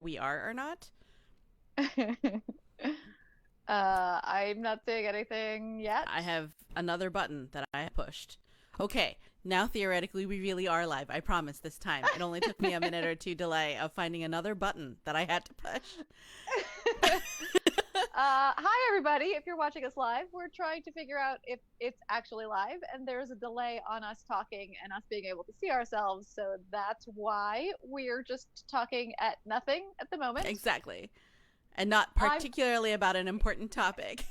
we are or not. I'm not seeing anything yet. I have another button that I have pushed. Okay, now theoretically we really are live. I promise this time. It only took me a minute or two delay of finding another button that I had to push. Hi, everybody. If you're watching us live, we're trying to figure out if it's actually live, and there's a delay on us talking and us being able to see ourselves. So that's why we're just talking at nothing at the moment. Exactly. And not particularly about an important topic.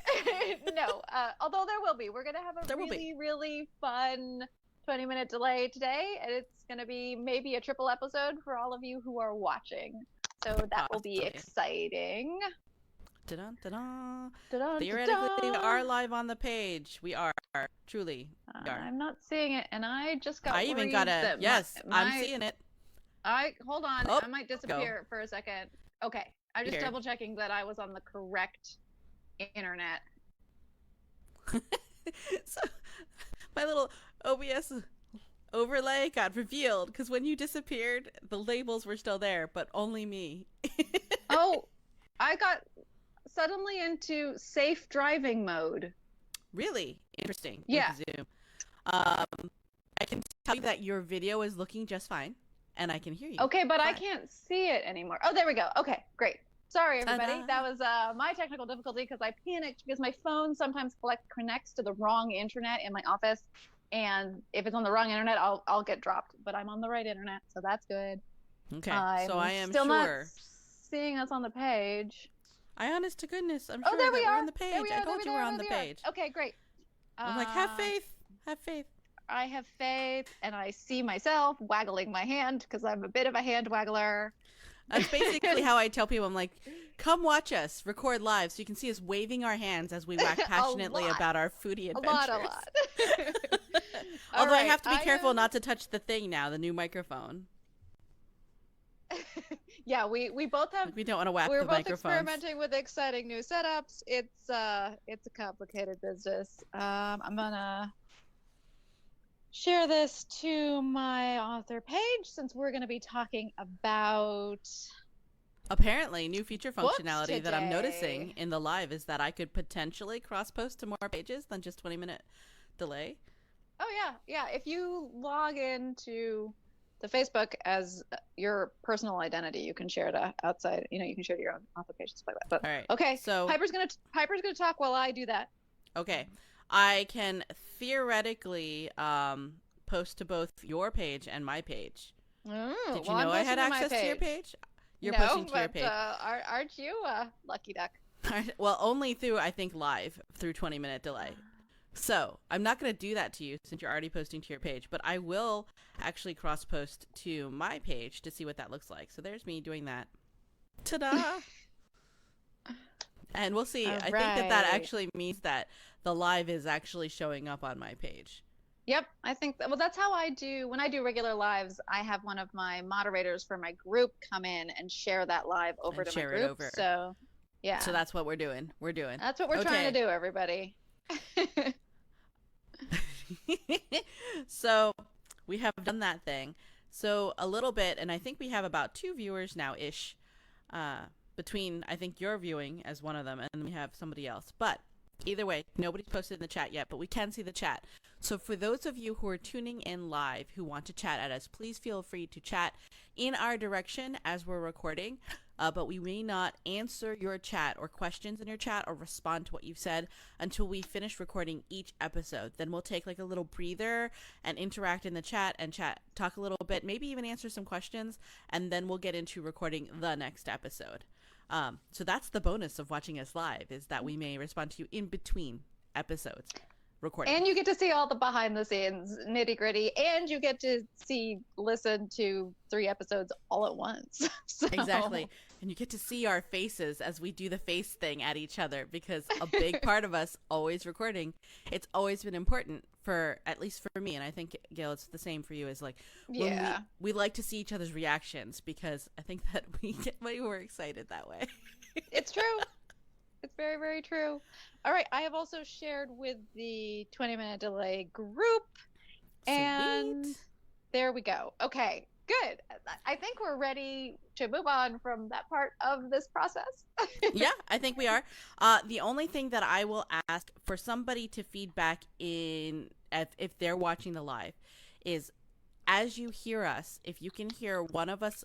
No, although there will be. We're going to have a really fun 20-minute delay today, and it's going to be maybe a triple episode for all of you who are watching. So that will be exciting. Da-dun, da-dun. Theoretically, we are live on the page. We are. Truly. We are. I'm not seeing it, and I just got I even got a... Yes, I'm seeing it. Hold on. I might disappear for a second. Okay. I'm just double checking that I was on the correct internet. So, my little OBS overlay got revealed because when you disappeared, the labels were still there, but only me. Oh, I got suddenly into safe driving mode. Really? Interesting. Yeah. Zoom. I can tell you that your video is looking just fine. And I can hear you. Okay, but I can't see it anymore. Oh, there we go. Okay, great. Sorry, everybody. Ta-da. That was my technical difficulty because I panicked because my phone sometimes connects to the wrong internet in my office. And if it's on the wrong internet, I'll get dropped. But I'm on the right internet, so that's good. Okay, so I am still not sure. Seeing us on the page. Honest to goodness, I'm sure there we that are. we're on the page. I told you we're on the page. Okay, great. I'm like, have faith. Have faith. I have faith, and I see myself waggling my hand because I'm a bit of a hand waggler. That's basically how I tell people. I'm like, come watch us record live so you can see us waving our hands as we whack passionately about our foodie adventures. A lot. Although I have to be careful not to touch the thing now, the new microphone. Yeah, we both have. We don't want to whack the microphones. We're both experimenting with exciting new setups. It's a complicated business. I'm gonna share this to my author page since we're going to be talking about apparently new feature functionality that I'm noticing in the live is that I could potentially cross post to more pages than just 20-minute delay. Oh yeah. If you log into the Facebook as your personal identity, you can share it outside. You can share to your own author page, stuff like that. But, all right. Okay. So Piper's gonna talk while I do that. Okay. I can theoretically post to both your page and my page. Did you know I had access to your page? You're posting to your page. Aren't you a lucky duck? Well, only through, I think, live through 20-minute delay. So I'm not going to do that to you since you're already posting to your page, but I will actually cross post to my page to see what that looks like. So there's me doing that. Ta-da! And we'll see. I think that actually means that the live is actually showing up on my page. Yep. I think that's how I do. When I do regular lives, I have one of my moderators for my group come in and share that live over to my group. So, yeah. So that's what we're doing. That's what we're trying to do, everybody. So we have done that thing. So a little bit, and I think we have about 2 viewers now-ish, between, I think, your viewing as one of them, and we have somebody else. But either way, nobody's posted in the chat yet, but we can see the chat. So for those of you who are tuning in live who want to chat at us, please feel free to chat in our direction as we're recording. But we may not answer your chat or questions in your chat or respond to what you've said until we finish recording each episode. Then we'll take like a little breather and interact in the chat and talk a little bit, maybe even answer some questions, and then we'll get into recording the next episode. So that's the bonus of watching us live, is that we may respond to you in between episodes recording. And you get to see all the behind the scenes nitty gritty, and you get to listen to 3 episodes all at once. So. Exactly. And you get to see our faces as we do the face thing at each other, because a big part of us always recording, it's always been important for, at least for me, and I think, Gail, it's the same for you, is like, when we like to see each other's reactions, because I think that we get way more excited that way. It's true. It's very, very true. All right. I have also shared with the 20-minute delay group. Sweet. And there we go. Okay. Good. I think we're ready to move on from that part of this process. Yeah, I think we are. The only thing that I will ask for somebody to feedback in if they're watching the live is as you hear us, if you can hear one of us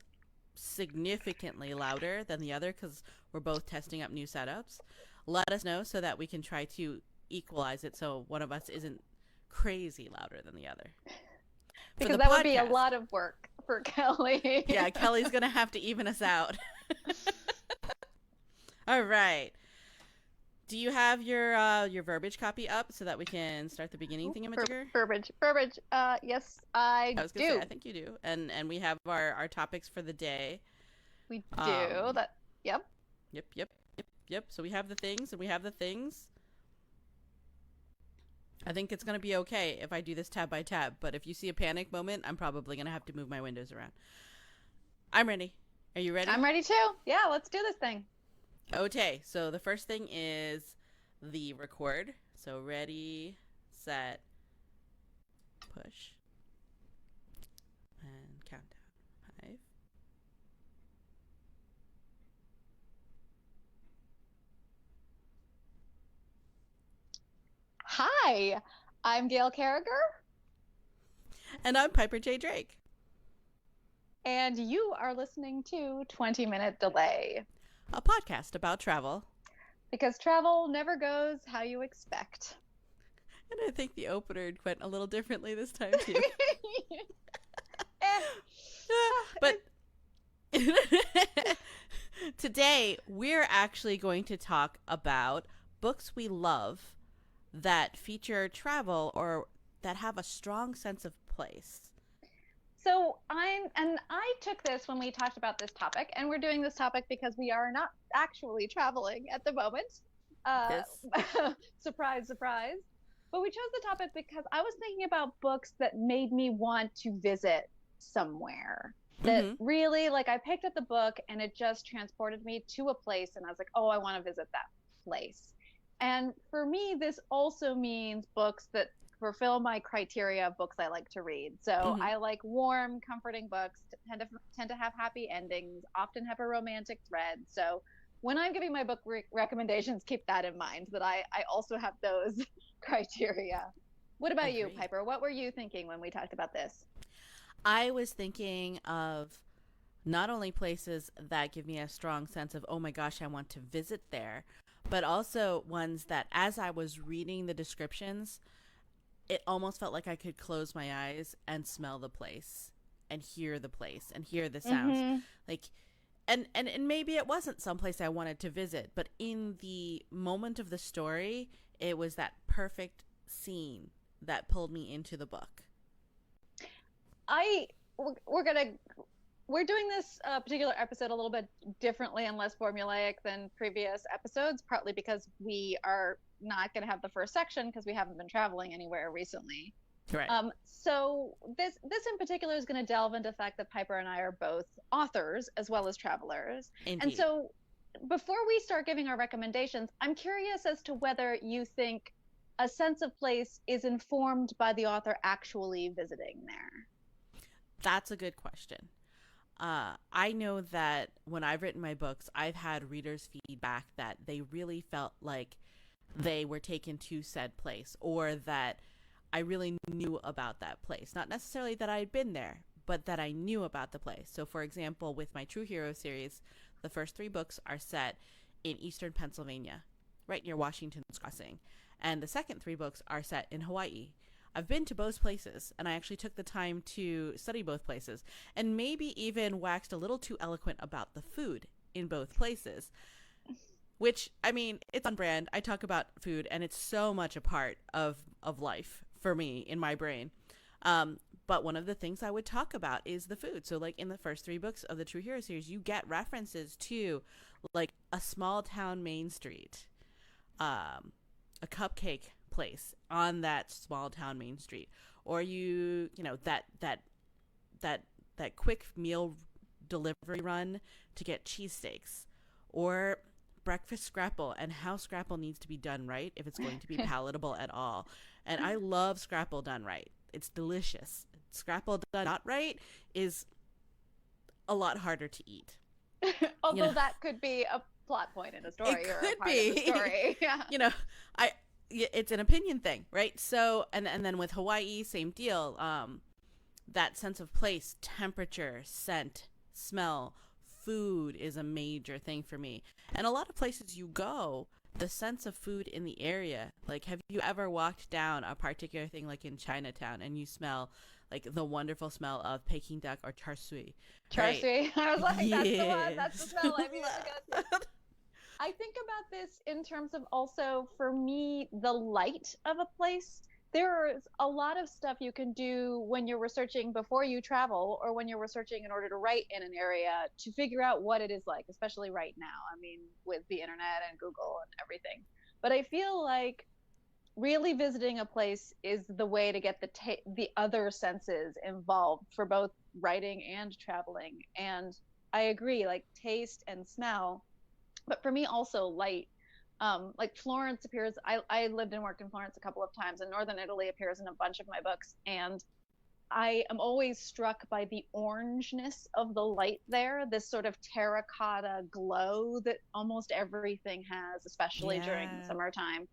significantly louder than the other because we're both testing up new setups, let us know so that we can try to equalize it so one of us isn't crazy louder than the other. Because that would be a lot of work for Kelly. Yeah, Kelly's going to have to even us out. All right. Do you have your verbiage copy up so that we can start the beginning thingamajigger? Verbiage. Yes, I was gonna say, I think you do. And we have our topics for the day. We do. Yep. Yep. So we have the things and we have the things. I think it's going to be okay if I do this tab by tab, but if you see a panic moment, I'm probably going to have to move my windows around. I'm ready. Are you ready? I'm ready too. Yeah, let's do this thing. Okay, so the first thing is the record. So ready, set, push, and countdown. 5. Hi, I'm Gail Carriger. And I'm Piper J. Drake. And you are listening to 20-Minute Delay, a podcast about travel. Because travel never goes how you expect. And I think the opener went a little differently this time, too. But today, we're actually going to talk about books we love that feature travel or that have a strong sense of place. So I took this when we talked about this topic, and we're doing this topic because we are not actually traveling at the moment. Surprise, surprise. But we chose the topic because I was thinking about books that made me want to visit somewhere. That really, like, I picked up the book and it just transported me to a place, and I was like, oh, I want to visit that place. And for me, this also means books that fulfill my criteria of books I like to read. So I like warm, comforting books, tend to have happy endings, often have a romantic thread. So when I'm giving my book recommendations, keep that in mind, that I also have those criteria. What about you, Piper? What were you thinking when we talked about this? I was thinking of not only places that give me a strong sense of, oh my gosh, I want to visit there, but also ones that as I was reading the descriptions, it almost felt like I could close my eyes and smell the place and hear the place and hear the sounds. Like, and maybe it wasn't someplace I wanted to visit, but in the moment of the story, it was that perfect scene that pulled me into the book. We're doing this particular episode a little bit differently and less formulaic than previous episodes, partly because we are not going to have the first section because we haven't been traveling anywhere recently. Right. So this in particular is going to delve into the fact that Piper and I are both authors as well as travelers. Indeed. And so before we start giving our recommendations, I'm curious as to whether you think a sense of place is informed by the author actually visiting there. That's a good question. I know that when I've written my books, I've had readers feedback that they really felt like they were taken to said place, or that I really knew about that place. Not necessarily that I had been there, but that I knew about the place. So, for example, with my True Hero series, the first 3 books are set in eastern Pennsylvania, right near Washington's Crossing. And the second 3 books are set in Hawaii. I've been to both places, and I actually took the time to study both places, and maybe even waxed a little too eloquent about the food in both places, which, I mean, it's on brand. I talk about food, and it's so much a part of life for me in my brain. But one of the things I would talk about is the food. So, like, in the first 3 books of the True Hero series, you get references to, like, a small town main street, a cupcake place on that small town main street, or you know that quick meal delivery run to get cheesesteaks, or breakfast scrapple and how scrapple needs to be done right if it's going to be palatable at all. And I love scrapple done right. It's delicious. Scrapple done not right is a lot harder to eat. Although that could be a plot point in a story It or a could part be. of the story. Yeah. I it's an opinion thing, right? So and then with Hawaii, same deal. That sense of place, temperature, scent, smell, food is a major thing for me. And a lot of places you go, the sense of food in the area, like have you ever walked down a particular thing like in Chinatown and you smell like the wonderful smell of Peking duck or char siu, Char right? siu. I was like, that's the one. Yes. That's the smell I immediately go to. I think about this in terms of also, for me, the light of a place. There's a lot of stuff you can do when you're researching before you travel or when you're researching in order to write in an area to figure out what it is like, especially right now. I mean, with the internet and Google and everything. But I feel like really visiting a place is the way to get the other senses involved for both writing and traveling. And I agree, like taste and smell, but for me also light. Like Florence appears. I lived and worked in Florence a couple of times, and Northern Italy appears in a bunch of my books, and I am always struck by the orangeness of the light there, this sort of terracotta glow that almost everything has, especially during the Yeah. summertime.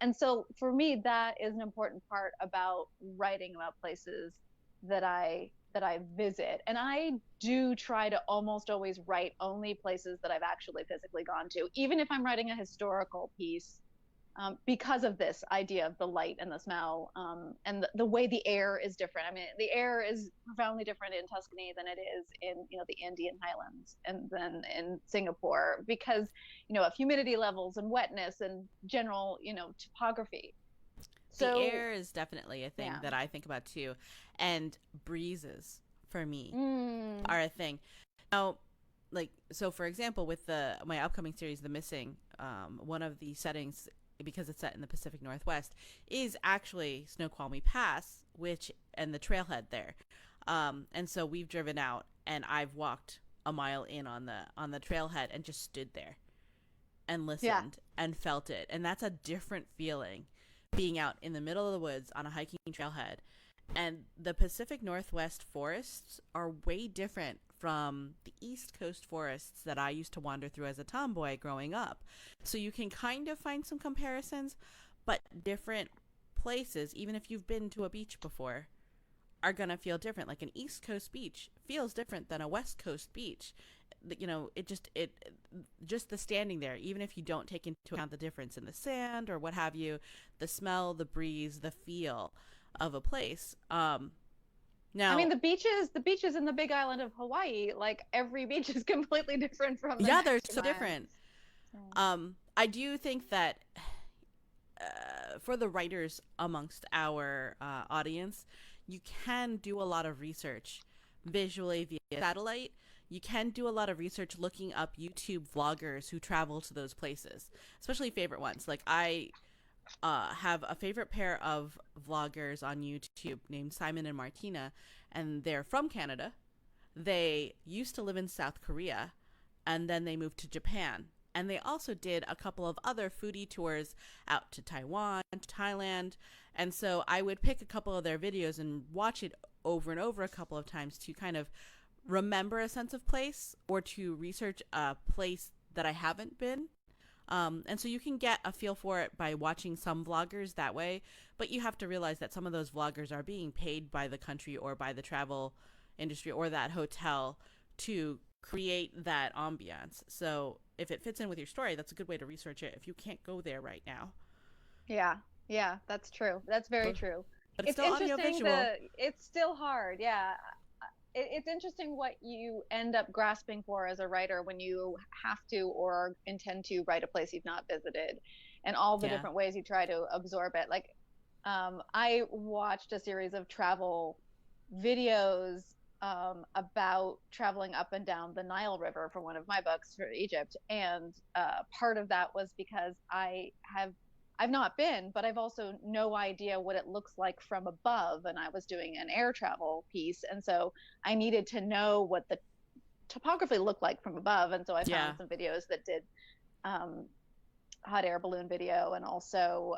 And so for me, that is an important part about writing about places that I visit. And I do try to almost always write only places that I've actually physically gone to, even if I'm writing a historical piece, because of this idea of the light and the smell, and the way the air is different. I mean, the air is profoundly different in Tuscany than it is in the Andean highlands and then in Singapore because of humidity levels and wetness and general topography. The So air is definitely a thing yeah. that I think about too. And breezes for me Mm, are a thing. Now, like, so for example, with my upcoming series, The Missing, one of the settings, because it's set in the Pacific Northwest, is actually Snoqualmie Pass, and the trailhead there. And so we've driven out and I've walked a mile in on the trailhead and just stood there and yeah. listened and felt it. And that's a different feeling being out in the middle of the woods on a hiking trailhead. And the Pacific Northwest forests are way different from the East Coast forests that I used to wander through as a tomboy growing up. So you can kind of find some comparisons, but different places, even if you've been to a beach before, are going to feel different. Like an East Coast beach feels different than a West Coast beach. It just the standing there, even if you don't take into account the difference in the sand or what have you, the smell, the breeze, the feel of a place. I Now, mean, the beaches in the Big Island of Hawaii, like every beach is completely different from the yeah, they're next so one. different. So, I do think that for the writers amongst our audience, you can do a lot of research visually via satellite. You can do a lot of research looking up YouTube vloggers who travel to those places, especially favorite ones. Like I have a favorite pair of vloggers on YouTube named Simon and Martina, and they're from Canada. They used to live in South Korea, and then they moved to Japan. And they also did a couple of other foodie tours out to Taiwan, to Thailand. And so I would pick a couple of their videos and watch it over and over a couple of times to kind of remember a sense of place or to research a place that I haven't been. And so you can get a feel for it by watching some vloggers that way, but you have to realize that some of those vloggers are being paid by the country or by the travel industry or that hotel to create that ambiance. So if it fits in with your story, that's a good way to research it if you can't go there right now. yeah, yeah, that's true. That's very But, true. but it's It's still interesting. audiovisual. It's still hard. Yeah, it's interesting what you end up grasping for as a writer when you have to or intend to write a place you've not visited, and all the Yeah. different ways you try to absorb it. Like, I watched a series of travel videos about traveling up and down the Nile River for one of my books for Egypt, and part of that was because I've not been, but I've also no idea what it looks like from above, and I was doing an air travel piece, and so I needed to know what the topography looked like from above, and so I Yeah. found some videos that did um, hot air balloon video and also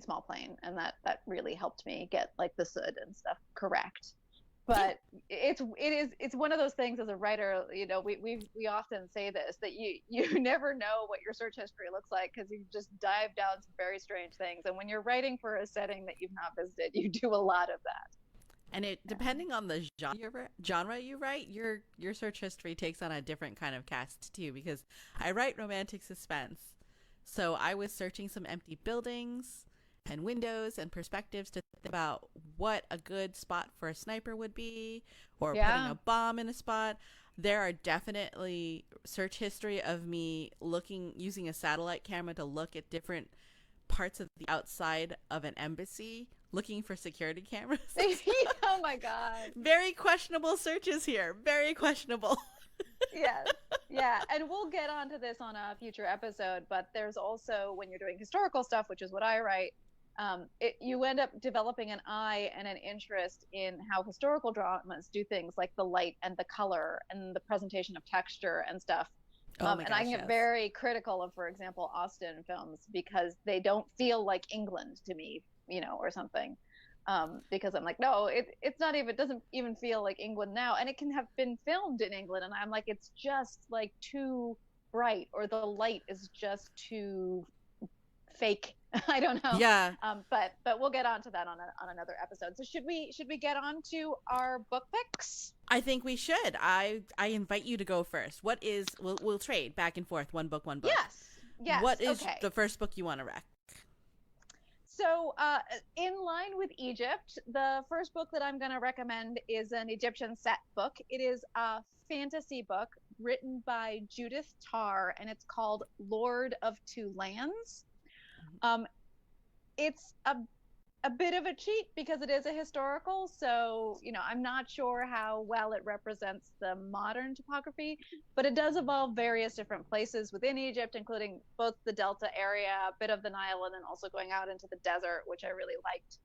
small plane, and that really helped me get like the SUD and stuff correct. but it's one of those things as a writer, we often say this, that you never know what your search history looks like because you just dive down some very strange things, and when you're writing for a setting that you've not visited, you do a lot of that. And depending on the genre you write, your search history takes on a different kind of cast too, because I write romantic suspense. So I was searching some empty buildings and windows and perspectives to think about what a good spot for a sniper would be, or putting a bomb in a spot. There are definitely search history of me using a satellite camera to look at different parts of the outside of an embassy, looking for security cameras. Oh my God. Very questionable searches here. Very questionable. Yes. Yeah. And we'll get onto this on a future episode, but there's also, when you're doing historical stuff, which is what I write, you end up developing an eye and an interest in how historical dramas do things, like the light and the color and the presentation of texture and stuff. And I get very critical of, for example, Austen films, because they don't feel like England to me, or something. Because I'm like, no, it doesn't even feel like England now. And it can have been filmed in England. And I'm like, it's just like too bright, or the light is just too fake. I don't know. Yeah. But we'll get onto that on another episode. So should we get on to our book picks? I think we should. I invite you to go first. What is we'll trade back and forth, one book. Yes. What is the first book you want to rec? So, in line with Egypt, the first book that I'm going to recommend is an Egyptian set book. It is a fantasy book written by Judith Tarr, and it's called Lord of Two Lands. It's a bit of a cheat because it is a historical, so I'm not sure how well it represents the modern topography, but it does involve various different places within Egypt, including both the Delta area, a bit of the Nile, and then also going out into the desert, which I really liked.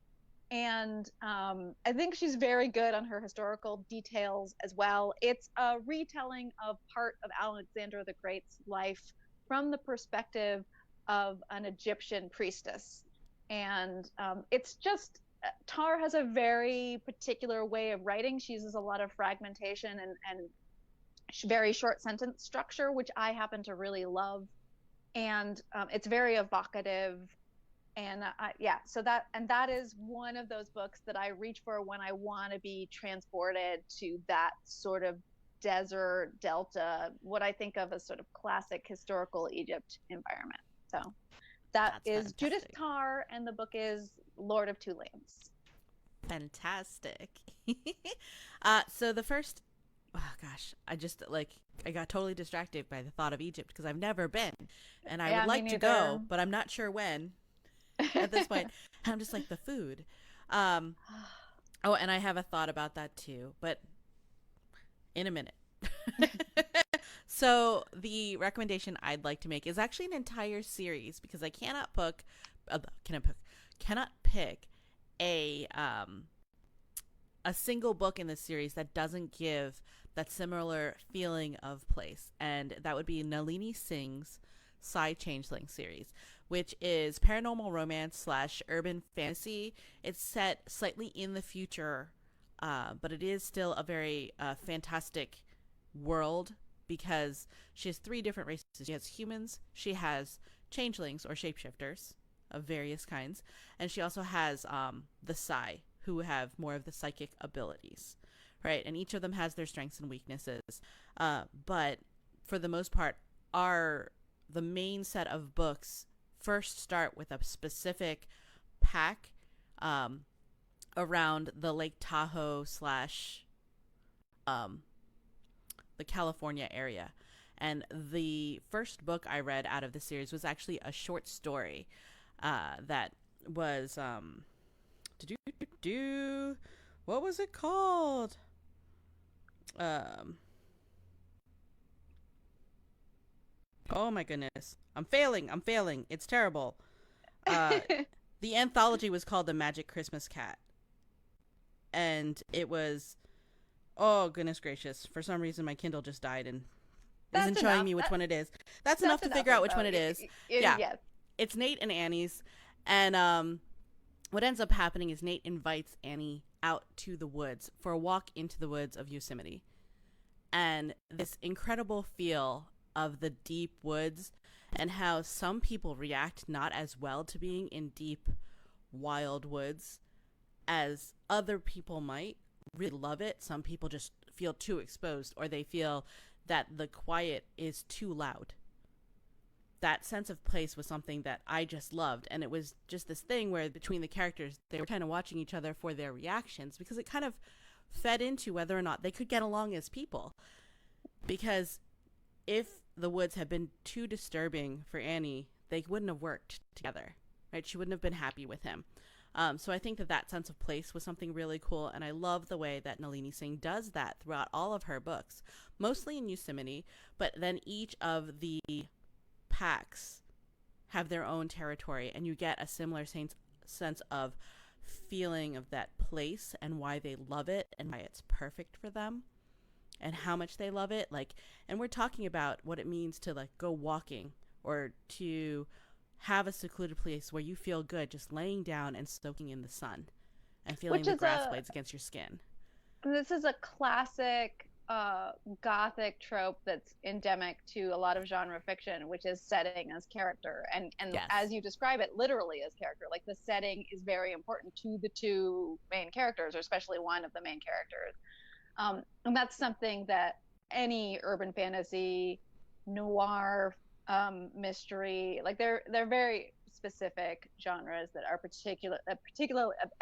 And I think she's very good on her historical details as well. It's a retelling of part of Alexander the Great's life from the perspective of an Egyptian priestess. And it's just, Tarr has a very particular way of writing. She uses a lot of fragmentation and very short sentence structure, which I happen to really love. And it's very evocative. And so that is one of those books that I reach for when I want to be transported to that sort of desert delta, what I think of as sort of classic historical Egypt environment. So that's is fantastic. Judith Tarr, and the book is Lord of Two Lands. Fantastic. So the first, I got totally distracted by the thought of Egypt because I've never been, and I would like to go, but I'm not sure when. At this point, I'm just like the food. And I have a thought about that too, but in a minute. So the recommendation I'd like to make is actually an entire series, because I cannot pick a single book in this series that doesn't give that similar feeling of place, and that would be Nalini Singh's Changeling series, which is paranormal romance / urban fantasy. It's set slightly in the future, but it is still a very fantastic world, because she has 3 different races. She has humans, she has changelings or shapeshifters of various kinds, and she also has the Sai, who have more of the psychic abilities, right? And each of them has their strengths and weaknesses. But for the most part, the main set of books first start with a specific pack around the Lake Tahoe / the California area. And the first book I read out of the series was actually a short story that was what was it called? Oh my goodness. I'm failing. It's terrible. The anthology was called The Magic Christmas Cat. And it was, oh goodness gracious. For some reason my Kindle just died and isn't showing me which one it is. That's enough to figure out which one it is. Yeah. It's Nate and Annie's. And what ends up happening is Nate invites Annie out to the woods for a walk into the woods of Yosemite. And this incredible feel of the deep woods and how some people react not as well to being in deep, wild woods as other people might. Really love it. Some people just feel too exposed, or they feel that the quiet is too loud. That sense of place was something that I just loved. And it was just this thing where between the characters, they were kind of watching each other for their reactions, because it kind of fed into whether or not they could get along as people. Because if the woods had been too disturbing for Annie, they wouldn't have worked together, right? She wouldn't have been happy with him. So I think that sense of place was something really cool, and I love the way that Nalini Singh does that throughout all of her books, mostly in Yosemite, but then each of the packs have their own territory, and you get a similar sense of feeling of that place and why they love it and why it's perfect for them and how much they love it. Like, and we're talking about what it means to like go walking or to have a secluded place where you feel good just laying down and soaking in the sun and feeling the grass blades against your skin. This is a classic gothic trope that's endemic to a lot of genre fiction, which is setting as character. And yes, as you describe it, literally as character. Like, the setting is very important to the two main characters, or especially one of the main characters. And that's something that any urban fantasy, noir, mystery, like they're very specific genres that are particularly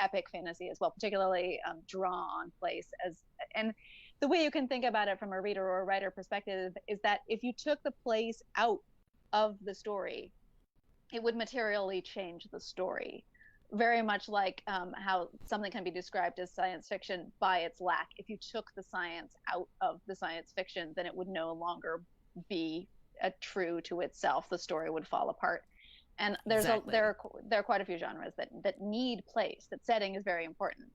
epic fantasy as well, particularly draw on place as. And the way you can think about it from a reader or a writer perspective is that if you took the place out of the story, it would materially change the story. Very much like how something can be described as science fiction by its lack. If you took the science out of the science fiction, then it would no longer be true to itself. The story would fall apart. And there are quite a few genres that need place. That setting is very important.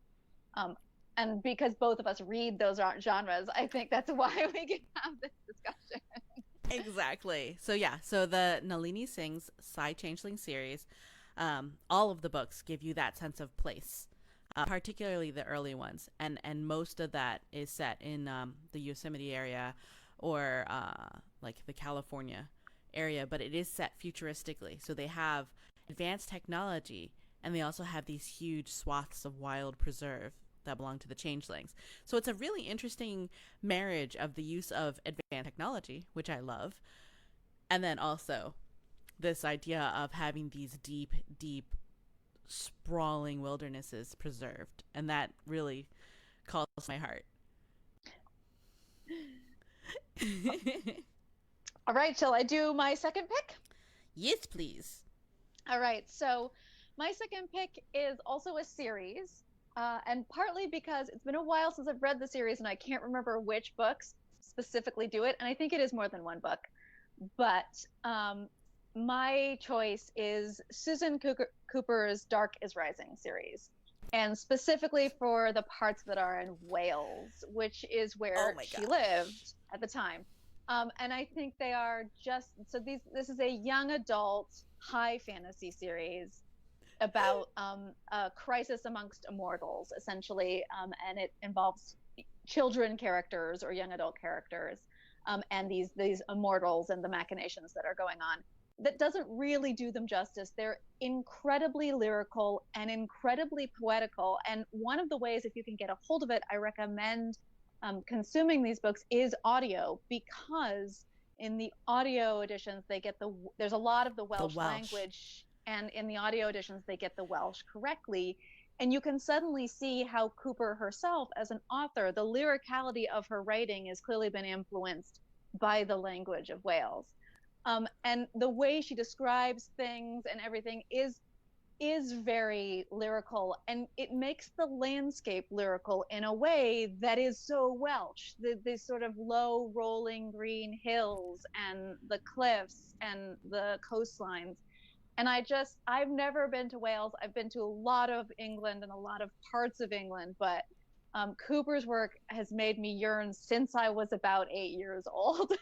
And because both of us read those genres, I think that's why we can have this discussion. Exactly. So the Nalini Singh's Changeling series, all of the books give you that sense of place, particularly the early ones. And most of that is set in the Yosemite area or like the California area, but it is set futuristically. So they have advanced technology, and they also have these huge swaths of wild preserve that belong to the changelings. So it's a really interesting marriage of the use of advanced technology, which I love, and then also this idea of having these deep, deep, sprawling wildernesses preserved, and that really calls my heart. All right, shall I do my second pick? Yes, please. All right, so my second pick is also a series. And partly because it's been a while since I've read the series and I can't remember which books specifically do it. And I think it is more than one book. But my choice is Susan Cooper's Dark is Rising series. And specifically for the parts that are in Wales, which is where she lived at the time. And I think they are just, so this is a young adult high fantasy series about a crisis amongst immortals, essentially, and it involves children characters or young adult characters, and these immortals and the machinations that are going on. That doesn't really do them justice. They're incredibly lyrical and incredibly poetical, and one of the ways, if you can get a hold of it, I recommend consuming these books is audio, because in the audio editions they get there's a lot of the Welsh language. And in the audio editions, they get the Welsh correctly. And you can suddenly see how Cooper herself, as an author, the lyricality of her writing has clearly been influenced by the language of Wales. And the way she describes things and everything is very lyrical. And it makes the landscape lyrical in a way that is so Welsh. The sort of low rolling green hills and the cliffs and the coastlines. And I've never been to Wales. I've been to a lot of England and a lot of parts of England, but Cooper's work has made me yearn since I was about 8 years old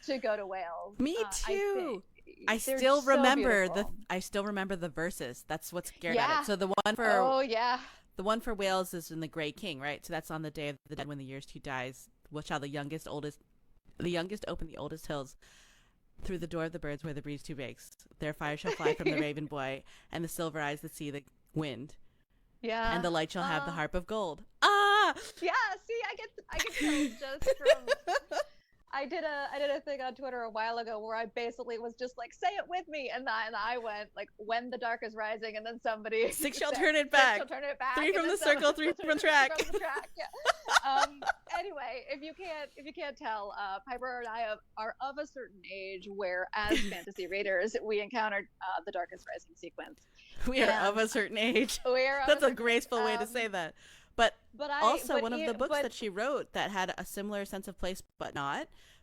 to go to Wales. Me too. I still remember the verses. That's what scared at it. So the The one for Wales is in the Grey King, right? So that's on the Day of the Dead when the year's two dies. What shall the youngest open the oldest hills through the door of the birds where the breeze too breaks. Their fire shall fly from the raven boy, and the silver eyes that see the wind. Yeah. And the light shall have the harp of gold. Ah! Yeah, see, I get chills just from I did a thing on Twitter a while ago where I basically was just like, say it with me, and I went like, when the dark is rising, and then somebody six shall turn it back. Shall turn it back. Three from the circle, three from the track. From the track. Yeah. Anyway, if you can't tell, Piper and I are of a certain age where, as fantasy readers, we encountered the Dark is Rising sequence. We are of a certain age. That's a graceful way to say that. But one of the books that she wrote that had a similar sense of place, but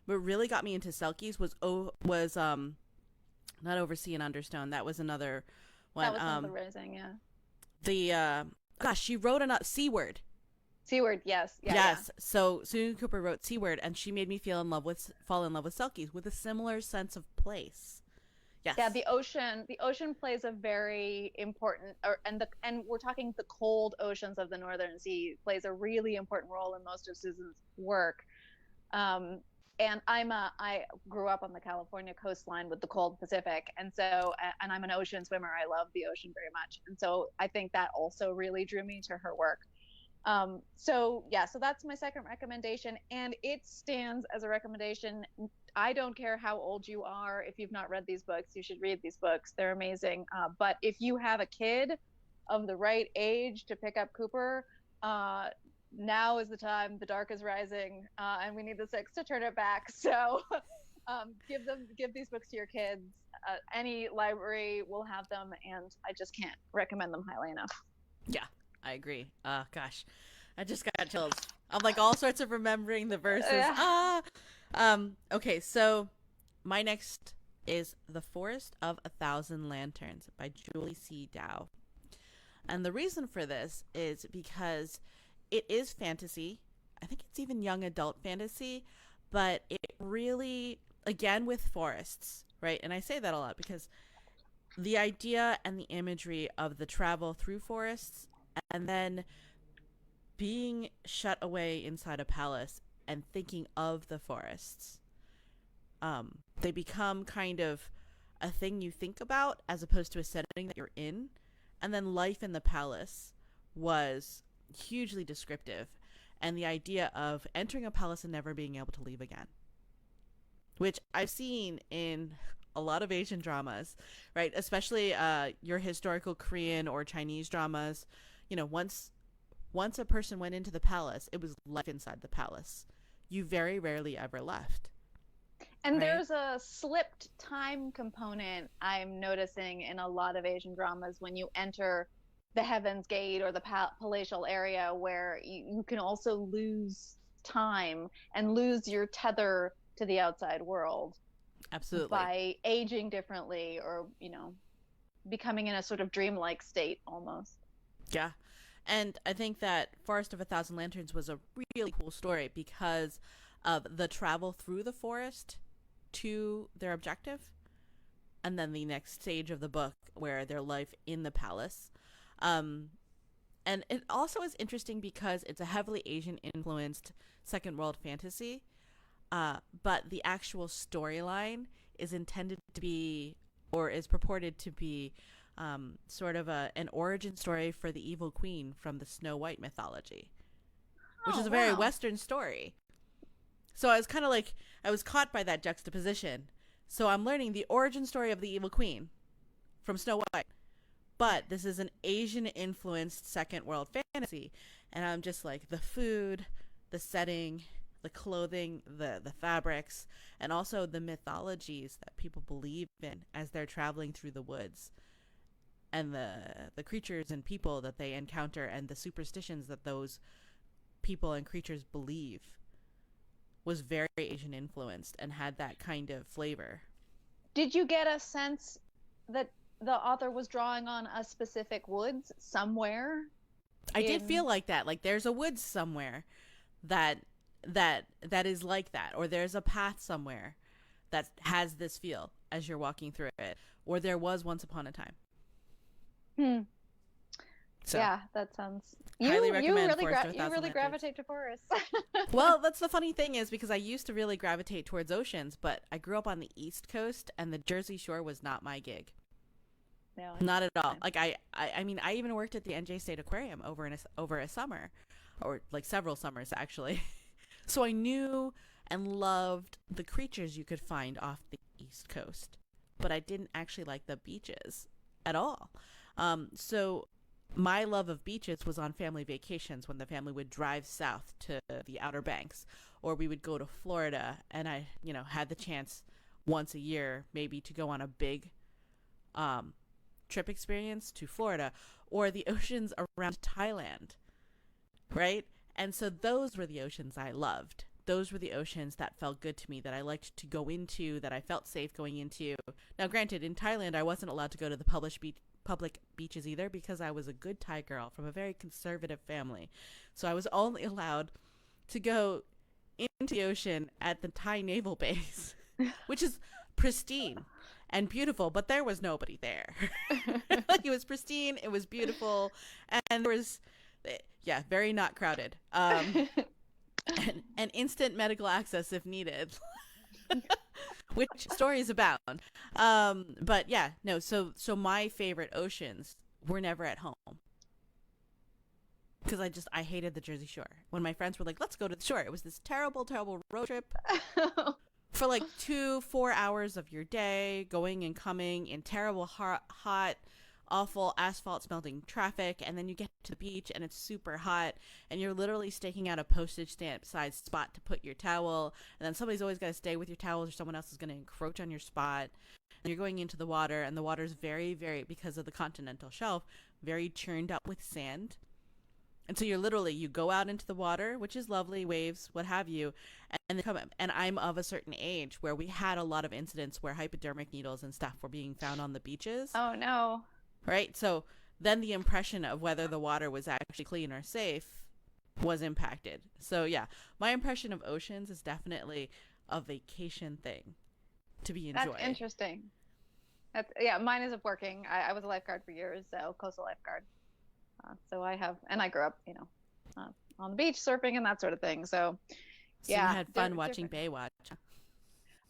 really got me into Selkies was not Oversea and Understone. That was another one. That was the Rising, yeah. She wrote Seaward. Seaward, yes. Yeah, yes. Yeah. So Susan Cooper wrote Seaward, and she made me fall in love with Selkies with a similar sense of place. Yes. Yeah, the ocean plays a very important, and we're talking the cold oceans of the Northern Sea plays a really important role in most of Susan's work. And I grew up on the California coastline with the cold Pacific, and I'm an ocean swimmer. I love the ocean very much, and so I think that also really drew me to her work. So that's my second recommendation, and it stands as a recommendation. I don't care how old you are. If you've not read these books, you should read these books. They're amazing. But if you have a kid of the right age to pick up Cooper, now is the time. The dark is rising, and we need the six to turn it back. So give these books to your kids. Any library will have them, and I just can't recommend them highly enough. Yeah, I agree. Gosh, I just got chills. I'm like all sorts of remembering the verses. Yeah. Okay, so my next is The Forest of 1,000 Lanterns by Julie C. Dow. And the reason for this is because it is fantasy. I think it's even young adult fantasy, but it really, again, with forests, right? And I say that a lot because the idea and the imagery of the travel through forests and then being shut away inside a palace and thinking of the forests, they become kind of a thing you think about as opposed to a setting that you're in. And then life in the palace was hugely descriptive, and the idea of entering a palace and never being able to leave again, which I've seen in a lot of Asian dramas, right? Especially your historical Korean or Chinese dramas. You know, once a person went into the palace, it was life inside the palace. You very rarely ever left. And right? There's a slipped time component I'm noticing in a lot of Asian dramas when you enter the Heaven's Gate or the palatial area, where you can also lose time and lose your tether to the outside world. Absolutely. By aging differently or, becoming in a sort of dreamlike state almost. Yeah. And I think that Forest of 1,000 Lanterns was a really cool story because of the travel through the forest to their objective, and then the next stage of the book where their life in the palace. And it also is interesting because it's a heavily Asian influenced second world fantasy, but the actual storyline is intended to be, or is purported to be, sort of an origin story for the evil queen from the Snow White mythology, which is a very Western story. So I was kind of like, I was caught by that juxtaposition. So I'm learning the origin story of the evil queen from Snow White, but this is an Asian influenced second world fantasy. And I'm just like, the food, the setting, the clothing, the fabrics, and also the mythologies that people believe in as they're traveling through the woods, and the creatures and people that they encounter, and the superstitions that those people and creatures believe, was very Asian influenced and had that kind of flavor. Did you get a sense that the author was drawing on a specific woods somewhere? I did feel like that. Like there's a woods somewhere that is like that, or there's a path somewhere that has this feel as you're walking through it, or there was once upon a time. So Yeah, that sounds. highly recommend Forest of a You Thousand really Lanterns. gravitate to forests. Well, that's the funny thing is because I used to really gravitate towards oceans, but I grew up on the East Coast and the Jersey Shore was not my gig. No, Not at all. Like I mean, I even worked at the NJ State Aquarium over a summer, or like several summers actually. So I knew and loved the creatures you could find off the East Coast, but I didn't actually like the beaches at all. So my love of beaches was on family vacations when the family would drive south to the Outer Banks, or we would go to Florida, and I, had the chance once a year maybe to go on a big trip experience to Florida or the oceans around Thailand, right? And so those were the oceans I loved. Those were the oceans that felt good to me, that I liked to go into, that I felt safe going into. Now, granted, in Thailand, I wasn't allowed to go to the public beaches either because I was a good Thai girl from a very conservative family. So I was only allowed to go into the ocean at the Thai naval base, which is pristine and beautiful, but there was nobody there. Like, it was pristine, it was beautiful, and there was, very not crowded. And instant medical access if needed. Which stories abound. But yeah, no, so my favorite oceans were never at home. Because I hated the Jersey Shore. When my friends were like, let's go to the shore, it was this terrible, terrible road trip for like 2-4 hours of your day, going and coming in terrible, hot, awful asphalt smelting traffic, and then you get to the beach and it's super hot and you're literally staking out a postage stamp sized spot to put your towel, and then somebody's always got to stay with your towels or someone else is going to encroach on your spot, and you're going into the water, and the water's very, very, because of the continental shelf, very churned up with sand. And so you go out into the water, which is lovely, waves, what have you, and then come. And I'm of a certain age where we had a lot of incidents where hypodermic needles and stuff were being found on the beaches. Oh no. Right? So then the impression of whether the water was actually clean or safe was impacted. So yeah, my impression of oceans is definitely a vacation thing to be enjoyed. That's interesting. Mine is working. I was a lifeguard for years, so coastal lifeguard. So I grew up, on the beach surfing and that sort of thing. So you had fun watching Baywatch.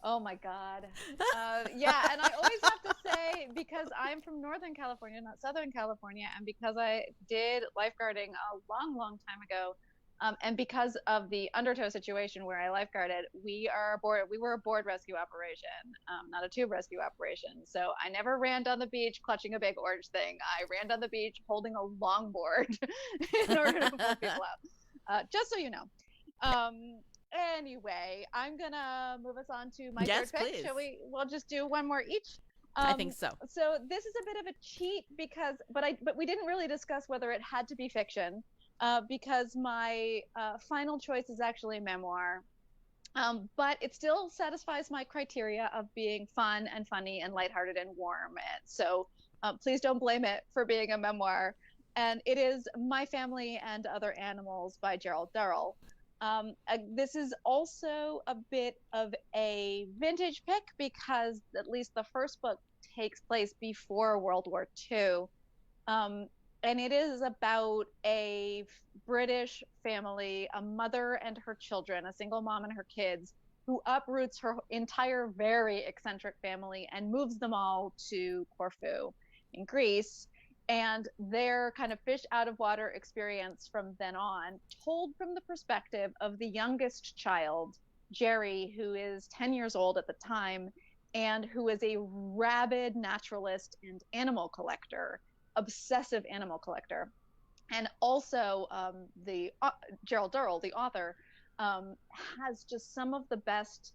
Oh my God. And I always have to say, because I'm from Northern California, not Southern California, and because I did lifeguarding a long, long time ago, and because of the undertow situation where I lifeguarded, we were a board rescue operation, not a tube rescue operation. So I never ran down the beach clutching a big orange thing. I ran down the beach holding a longboard in order to pull people out. Just so you know. Anyway, I'm gonna move us on to my third pick. Please. Shall we? We'll just do one more each. I think so. So this is a bit of a cheat but we didn't really discuss whether it had to be fiction, because my final choice is actually a memoir. But it still satisfies my criteria of being fun and funny and lighthearted and warm. And so please don't blame it for being a memoir. And it is My Family and Other Animals by Gerald, Daryl. This is also a bit of a vintage pick because at least the first book takes place before World War II. And it is about a British family, a mother and her children, a single mom and her kids, who uproots her entire very eccentric family and moves them all to Corfu in Greece. And their kind of fish out of water experience from then on, told from the perspective of the youngest child, Jerry, who is 10 years old at the time, and who is a rabid naturalist and animal collector, obsessive animal collector. And also the Gerald Durrell, the author, has just some of the best,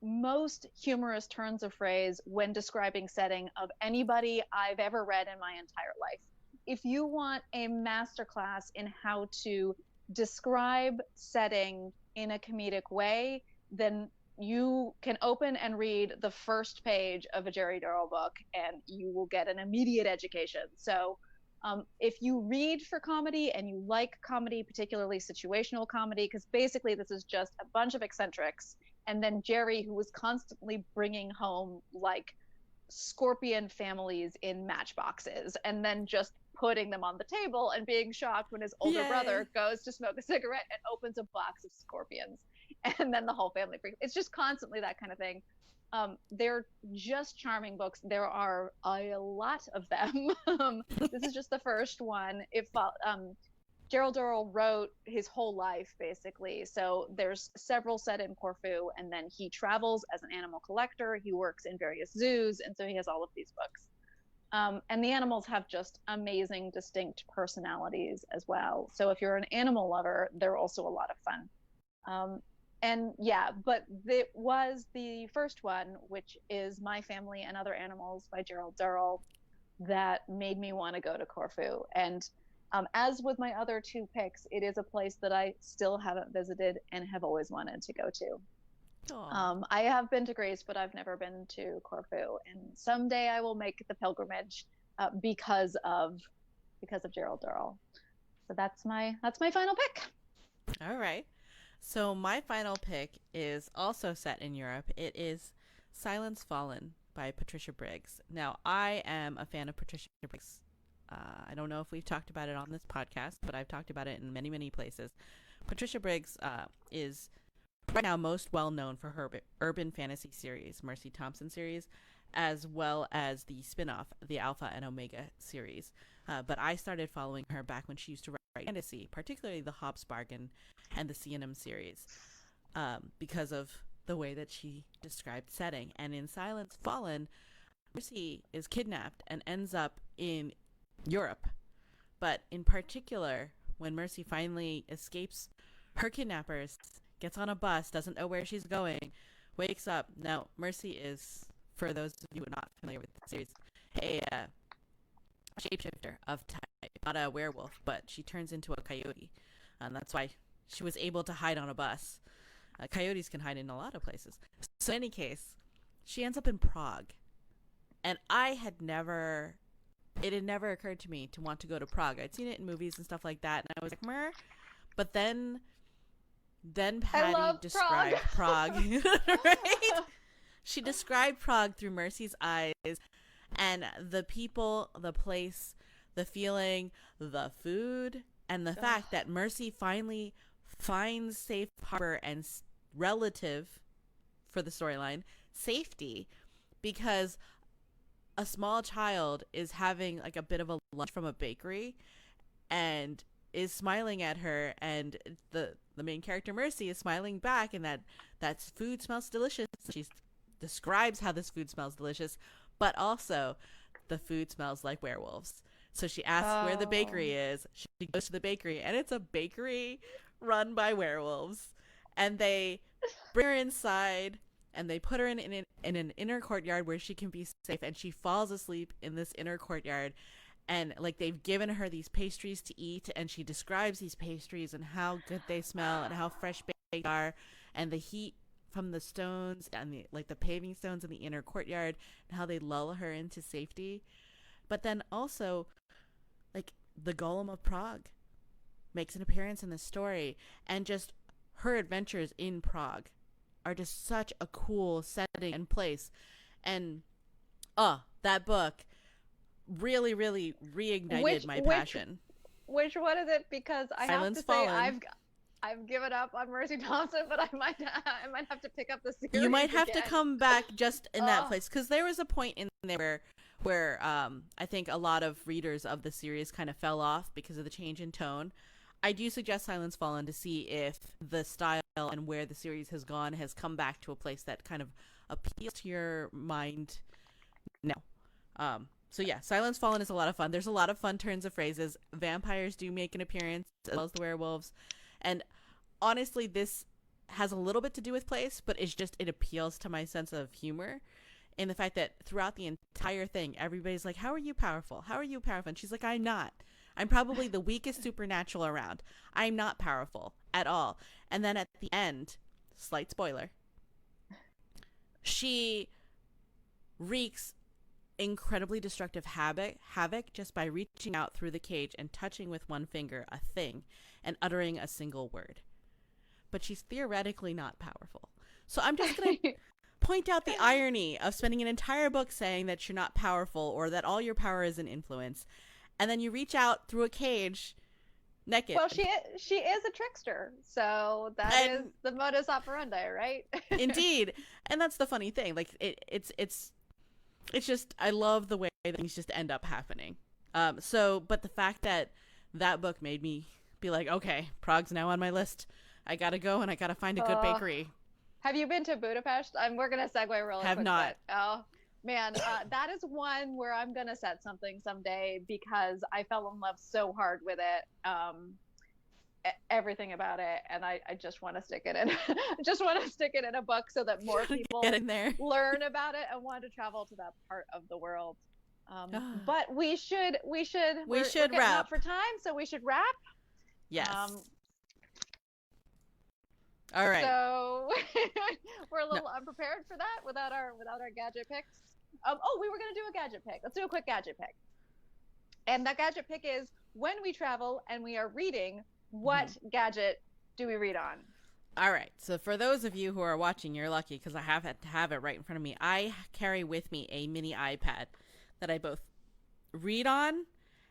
most humorous turns of phrase when describing setting of anybody I've ever read in my entire life. If you want a masterclass in how to describe setting in a comedic way, then you can open and read the first page of a Jerry Durrell book and you will get an immediate education. So if you read for comedy and you like comedy, particularly situational comedy, because basically this is just a bunch of eccentrics, and then Jerry, who was constantly bringing home like scorpion families in matchboxes and then just putting them on the table and being shocked when his older brother goes to smoke a cigarette and opens a box of scorpions. And then the whole family freaks. It's just constantly that kind of thing. They're just charming books. There are a lot of them. This is just the first one. Gerald Durrell wrote his whole life, basically. So there's several set in Corfu, and then he travels as an animal collector. He works in various zoos, and so he has all of these books. And the animals have just amazing, distinct personalities as well. So if you're an animal lover, they're also a lot of fun. And yeah, but it was the first one, which is My Family and Other Animals by Gerald Durrell, that made me want to go to Corfu. And as with my other two picks, it is a place that I still haven't visited and have always wanted to go to. I have been to Greece, but I've never been to Corfu, and someday I will make the pilgrimage because of Gerald Durrell. So that's my final pick. All right. So my final pick is also set in Europe. It is Silence Fallen by Patricia Briggs. Now, I am a fan of Patricia Briggs. I don't know if we've talked about it on this podcast, but I've talked about it in many, many places. Patricia Briggs is right now most well known for her urban fantasy series, Mercy Thompson series, as well as the spin-off, the Alpha and Omega series. But I started following her back when she used to write fantasy, particularly the Hobbs Bargain and the C&M series, because of the way that she described setting. And in Silence Fallen, Mercy is kidnapped and ends up in Europe. But in particular, when Mercy finally escapes her kidnappers, gets on a bus, doesn't know where she's going, wakes up. Now, Mercy is, for those of you who are not familiar with the series, a shapeshifter of type, not a werewolf, but she turns into a coyote. And that's why she was able to hide on a bus. Coyotes can hide in a lot of places. So in any case, she ends up in Prague. And it had never occurred to me to want to go to Prague. I'd seen it in movies and stuff like that, and I was like, meh. But then Patty described Prague, right? She described Prague through Mercy's eyes, and the people, the place, the feeling, the food, and the fact that Mercy finally finds safe harbor and relative, for the storyline, safety, because a small child is having like a bit of a lunch from a bakery and is smiling at her, and the main character Mercy is smiling back, and that food smells delicious. She describes how this food smells delicious, but also the food smells like werewolves. So she asks where the bakery is. She goes to the bakery, and it's a bakery run by werewolves. And they bring her inside, and they put her in an inner courtyard where she can be safe. And she falls asleep in this inner courtyard. And like they've given her these pastries to eat, and she describes these pastries and how good they smell and how fresh they are, and the heat from the stones and the paving stones in the inner courtyard, and how they lull her into safety. But then also, like, the Golem of Prague makes an appearance in the story, and just her adventures in Prague are just such a cool setting and place. And that book really, really reignited my passion. Which one is it? Because I Silence have to say Fallen. I've given up on Mercy Thompson, but I might have to pick up the series. You might have again. to come back just in that place, because there was a point in there where I think a lot of readers of the series kind of fell off because of the change in tone. I do suggest Silence Fallen to see if the style and where the series has gone has come back to a place that kind of appeals to your mind now. So yeah, Silence Fallen is a lot of fun. There's a lot of fun turns of phrases. Vampires do make an appearance, as well as the werewolves. And honestly, this has a little bit to do with place, but it appeals to my sense of humor, in the fact that throughout the entire thing, everybody's like, how are you powerful? How are you powerful? And she's like, I'm not. I'm probably the weakest supernatural around. I'm not powerful at all. And then at the end, slight spoiler, she wreaks incredibly destructive havoc just by reaching out through the cage and touching with one finger a thing and uttering a single word. But she's theoretically not powerful. So I'm just gonna point out the irony of spending an entire book saying that you're not powerful or that all your power is an influence, and then you reach out through a cage naked. Well, she is a trickster, so that is the modus operandi, right? Indeed. And that's the funny thing. Like it's just, I love the way that things just end up happening. But the fact that book made me be like, okay, Prague's now on my list. I gotta go and I gotta find a good bakery. Have you been to Budapest? We're gonna segue really quick. Have not. But, oh man, that is one where I'm gonna set something someday because I fell in love so hard with it. Everything about it, and I just want to stick it in. Just want to stick it in a book so that more people get in there, learn about it, and want to travel to that part of the world. But we should wrap up for time, so we should wrap. Yes. All right. So we're a little unprepared for that without our gadget picks. We were gonna do a gadget pick. Let's do a quick gadget pick. And that gadget pick is when we travel and we are reading. What gadget do we read on? All right. So for those of you who are watching, you're lucky because I have it right in front of me. I carry with me a mini iPad that I both read on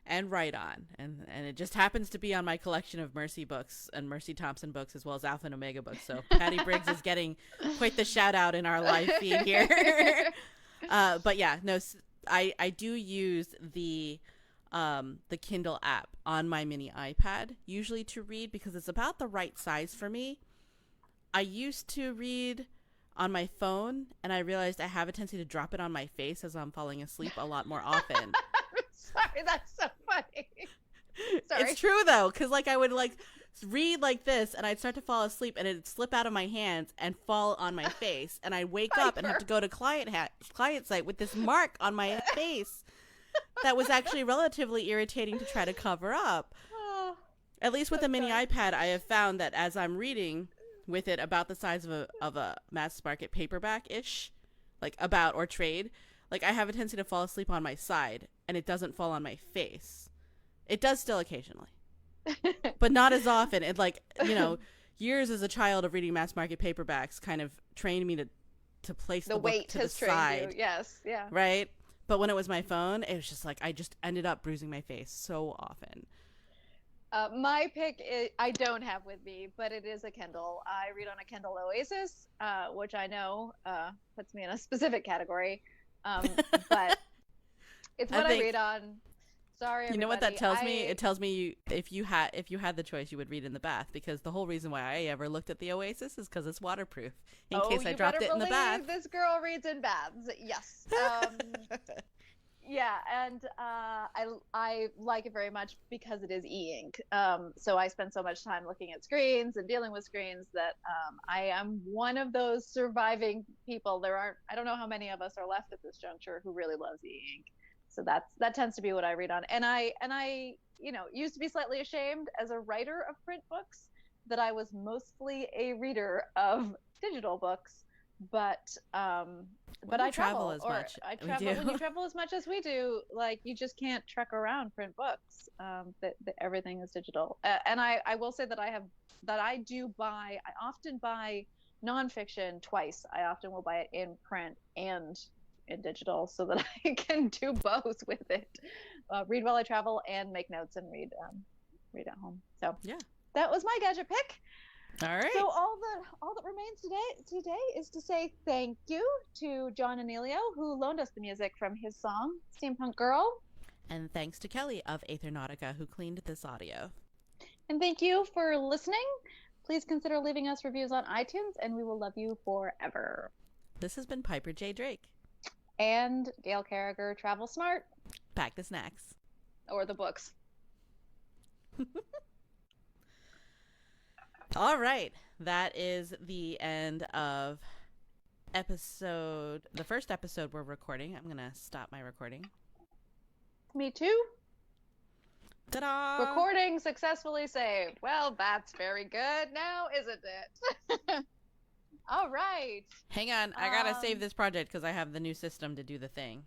and write on. And it just happens to be on my collection of Mercy books and Mercy Thompson books, as well as Alpha and Omega books. So Patty Briggs is getting quite the shout out in our live feed here. But yeah, no, I do use the Kindle app on my mini iPad, usually to read because it's about the right size for me. I used to read on my phone, and I realized I have a tendency to drop it on my face as I'm falling asleep a lot more often. Sorry, that's so funny. Sorry. It's true, though, because I would read like this, and I'd start to fall asleep, and it'd slip out of my hands and fall on my face, and I'd wake up and have to go to client site with this mark on my face. That was actually relatively irritating to try to cover up. At least with a mini iPad, I have found that as I'm reading with it about the size of a mass market paperback-ish, or trade, I have a tendency to fall asleep on my side, and it doesn't fall on my face. It does still occasionally, but not as often. It years as a child of reading mass market paperbacks kind of trained me to place the weight to the side. You. Yes, yeah. Right? But when it was my phone, it was just I just ended up bruising my face so often. My pick, I don't have with me, but it is a Kindle. I read on a Kindle Oasis, which I know puts me in a specific category. But it's what I read on. Sorry, everybody. You know what that tells me? It tells me if you had the choice, you would read in the bath, because the whole reason why I ever looked at the Oasis is because it's waterproof in case I dropped it in the bath. This girl reads in baths. Yes. Yeah, and I like it very much because it is e-ink. So I spend so much time looking at screens and dealing with screens that I am one of those surviving people. I don't know how many of us are left at this juncture who really loves e-ink. So that tends to be what I read on. And I used to be slightly ashamed as a writer of print books that I was mostly a reader of digital books, but I travel as much. When you travel as much as we do, you just can't trek around print books. That everything is digital. And I will say that I often buy nonfiction twice. I often will buy it in print and in digital so that I can do both with it. Read while I travel and make notes and read at home. So yeah, that was my gadget pick. All right. So all that remains today is to say thank you to John Anelio, who loaned us the music from his song Steampunk Girl. And thanks to Kelly of Aethernautica, who cleaned this audio. And thank you for listening. Please consider leaving us reviews on iTunes, and we will love you forever. This has been Piper J. Drake. And Gail Carriger. Travel smart. Pack the snacks. Or the books. All right. That is the end of the first episode we're recording. I'm going to stop my recording. Me too. Ta-da! Recording successfully saved. Well, that's very good now, isn't it? All right. Hang on. I got to save this project because I have the new system to do the thing.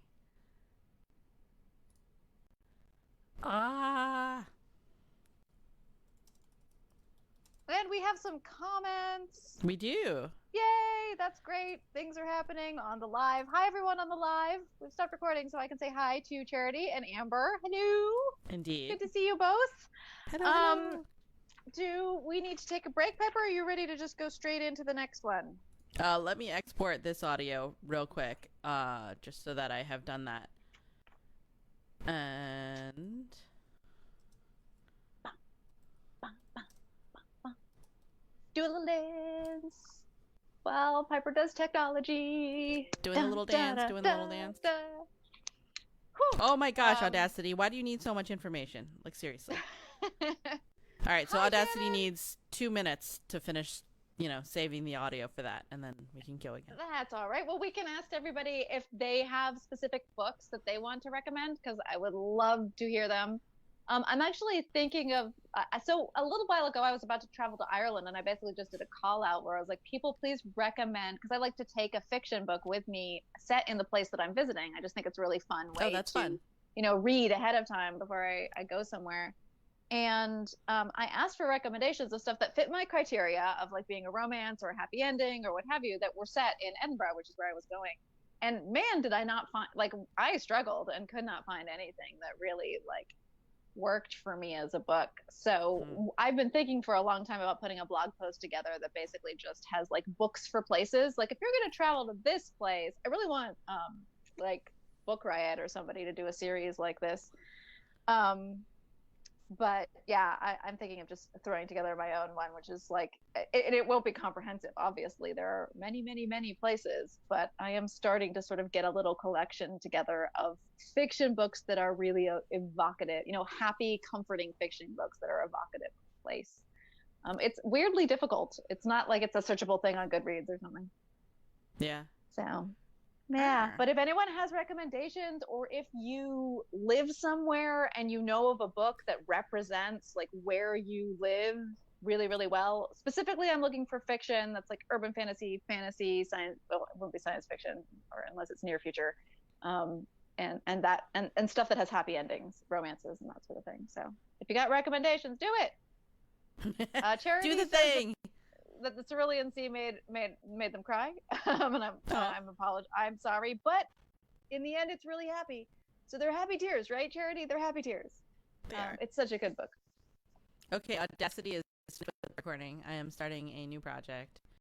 And we have some comments. We do. Yay, that's great. Things are happening on the live. Hi, everyone on the live. We've stopped recording so I can say hi to Charity and Amber. Hello. Indeed. Good to see you both. Hello. Do we need to take a break, Pepper? Or are you ready to just go straight into the next one? Let me export this audio real quick, just so that I have done that. And... Do a little dance. Well, Piper does technology. Doing a little dance, doing a little dance. Oh my gosh, Audacity, why do you need so much information? Like, seriously. All right, so Audacity Janet. needs 2 minutes to finish, saving the audio for that, and then we can go again. That's all right. Well, we can ask everybody if they have specific books that they want to recommend, because I would love to hear them. I'm actually thinking of, so a little while ago, I was about to travel to Ireland, and I basically just did a call out where I was like, people, please recommend, because I like to take a fiction book with me set in the place that I'm visiting. I just think it's a really fun way fun. Read ahead of time before I go somewhere. And I asked for recommendations of stuff that fit my criteria of like being a romance or a happy ending or what have you that were set in Edinburgh, which is where I was going. And man, did I not find, like, I struggled and could not find anything that really like worked for me as a book. So I've been thinking for a long time about putting a blog post together that basically just has like books for places. Like if you're going to travel to this place, I really want like Book Riot or somebody to do a series like this. But yeah, I'm thinking of just throwing together my own one, which is like, it won't be comprehensive. Obviously, there are many, many, many places, but I am starting to sort of get a little collection together of fiction books that are really evocative, happy, comforting fiction books that are evocative of a place. It's weirdly difficult. It's not like it's a searchable thing on Goodreads or something. Yeah. So... yeah, but if anyone has recommendations, or if you live somewhere and you know of a book that represents like where you live really, really well, specifically I'm looking for fiction that's like urban fantasy, science, well, it won't be science fiction or unless it's near future, and stuff that has happy endings, romances and that sort of thing. So if you got recommendations, do it. Charity do the thing. That the Cerulean Sea made them cry, and I'm sorry, but in the end, it's really happy. So they're happy tears, right, Charity? They're happy tears. It's such a good book. Okay, Audacity is recording. I am starting a new project.